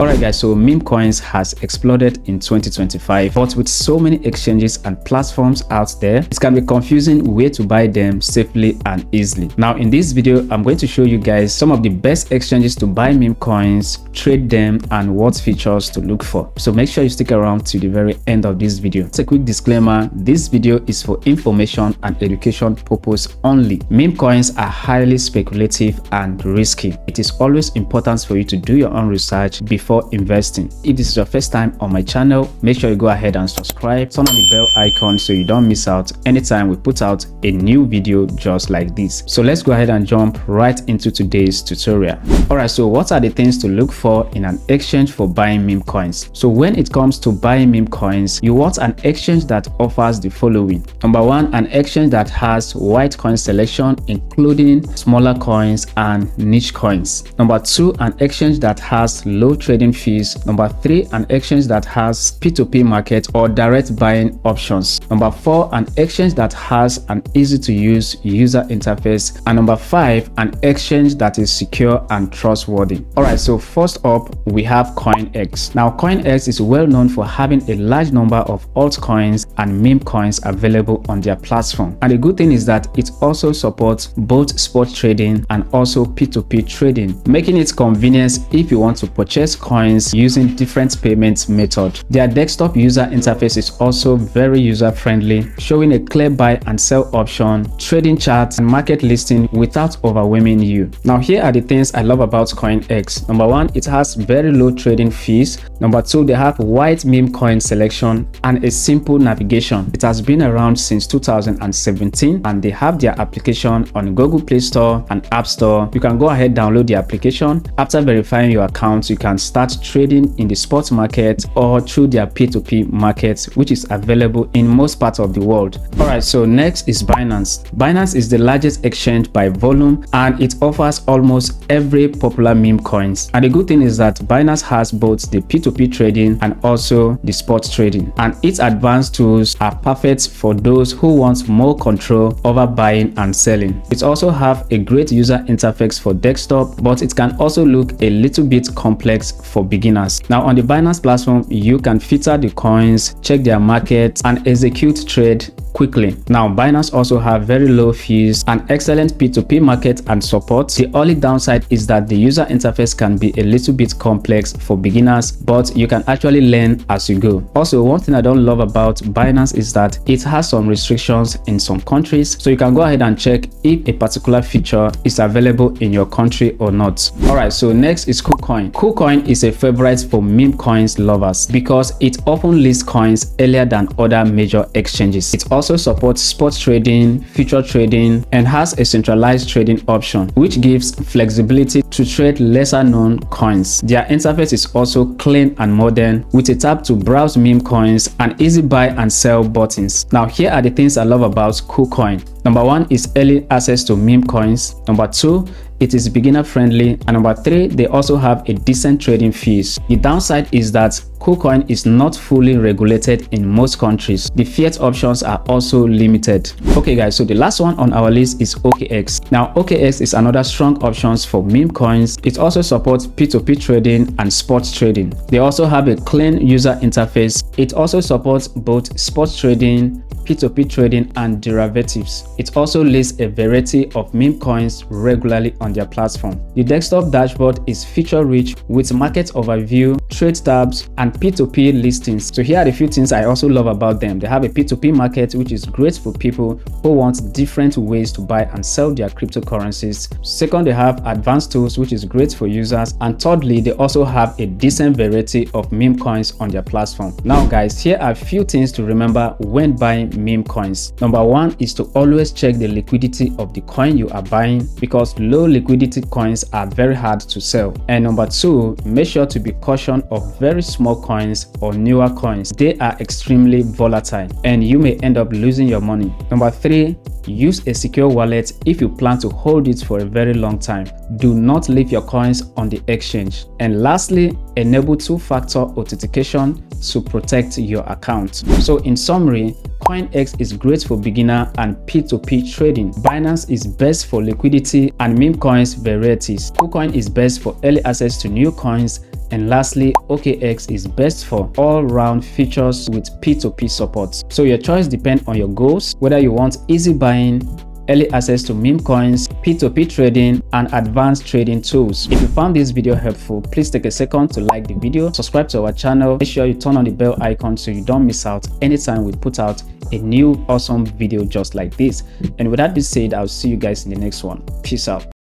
Alright guys, so meme coins has exploded in 2025, but with so many exchanges and platforms out there, it can be confusing where to buy them safely and easily. Now in this video, I'm going to show you guys some of the best exchanges to buy meme coins, trade them, and what features to look for. So make sure you stick around to the very end of this video. It's a quick disclaimer, this video is for information and education purpose only. Meme coins are highly speculative and risky. It is always important for you to do your own research before investing. If this is your first time on my channel, make sure you go ahead and subscribe, turn on the bell icon so you don't miss out anytime we put out a new video just like this. So let's go ahead and jump right into today's tutorial. Alright, so what are the things to look for in an exchange for buying meme coins? So when it comes to buying meme coins, you want an exchange that offers the following. Number one, an exchange that has wide coin selection including smaller coins and niche coins. Number two, an exchange that has low trading fees. Number three, an exchange that has P2P market or direct buying options. Number four, an exchange that has an easy to use user interface. And number five, an exchange that is secure and trustworthy. Alright, so first up we have CoinEx. Now CoinEx is well known for having a large number of altcoins and meme coins available on their platform. And the good thing is that it also supports both spot trading and also P2P trading, making it convenient if you want to purchase coins using different payment methods. Their desktop user interface is also very user friendly, showing a clear buy and sell option, trading charts, and market listing without overwhelming you. Now here are the things I love about CoinEx. Number one, it has very low trading fees. Number two, they have wide meme coin selection and a simple navigation. It has been around since 2017 and they have their application on Google Play Store and App Store. You can go ahead download the application. After verifying your account, you can start trading in the spot market or through their P2P market, which is available in most parts of the world. Alright, so next is Binance. Binance is the largest exchange by volume and it offers almost every popular meme coins. And the good thing is that Binance has both the P2P trading and also the spot trading. And its advanced tools are perfect for those who want more control over buying and selling. It also have a great user interface for desktop, but it can also look a little bit complex for beginners. Now on the Binance platform, you can filter the coins, check their market, and execute trade quickly. Now Binance also have very low fees and excellent P2P market and support. The only downside is that the user interface can be a little bit complex for beginners, but you can actually learn as you go. Also, one thing I don't love about Binance is that it has some restrictions in some countries, so you can go ahead and check if a particular feature is available in your country or not. Alright, so next is KuCoin. KuCoin is a favorite for meme coins lovers because it often lists coins earlier than other major exchanges. It also supports spot trading, future trading, and has a centralized trading option, which gives flexibility to trade lesser known coins. Their interface is also clean and modern with a tab to browse meme coins and easy buy and sell buttons. Now here are the things I love about KuCoin. Number one is early access to meme coins. Number two, it is beginner friendly, and number three, they also have a decent trading fees. The downside is that KuCoin is not fully regulated in most countries. The fiat options are also limited. Okay guys, so the last one on our list is OKX. Now OKX is another strong option for meme coins. It also supports P2P trading and spot trading. They also have a clean user interface. It also supports both spot trading, P2P trading, and derivatives. It also lists a variety of meme coins regularly on their platform. The desktop dashboard is feature rich with market overview, trade tabs, and P2P listings. So here are the few things I also love about them. They have a P2P market, which is great for people who want different ways to buy and sell their cryptocurrencies. Second, they have advanced tools, which is great for users. And thirdly, they also have a decent variety of meme coins on their platform. Now guys, here are a few things to remember when buying meme coins. Number one is to always check the liquidity of the coin you are buying because low liquidity coins are very hard to sell. And number two, make sure to be cautious of very small coins or newer coins. They are extremely volatile and you may end up losing your money. Number three, use a secure wallet if you plan to hold it for a very long time. Do not leave your coins on the exchange. And lastly, enable two-factor authentication to protect your account. So in summary, CoinEx is great for beginner and P2P trading. Binance is best for liquidity and meme coins varieties. KuCoin is best for early access to new coins, And lastly, OKX is best for all-round features with P2P support. So your choice depends on your goals, whether you want easy buying, early access to meme coins, P2P trading, and advanced trading tools. If you found this video helpful, please take a second to like the video, subscribe to our channel, make sure you turn on the bell icon so you don't miss out anytime we put out a new awesome video just like this. And with that being said, I'll see you guys in the next one. Peace out.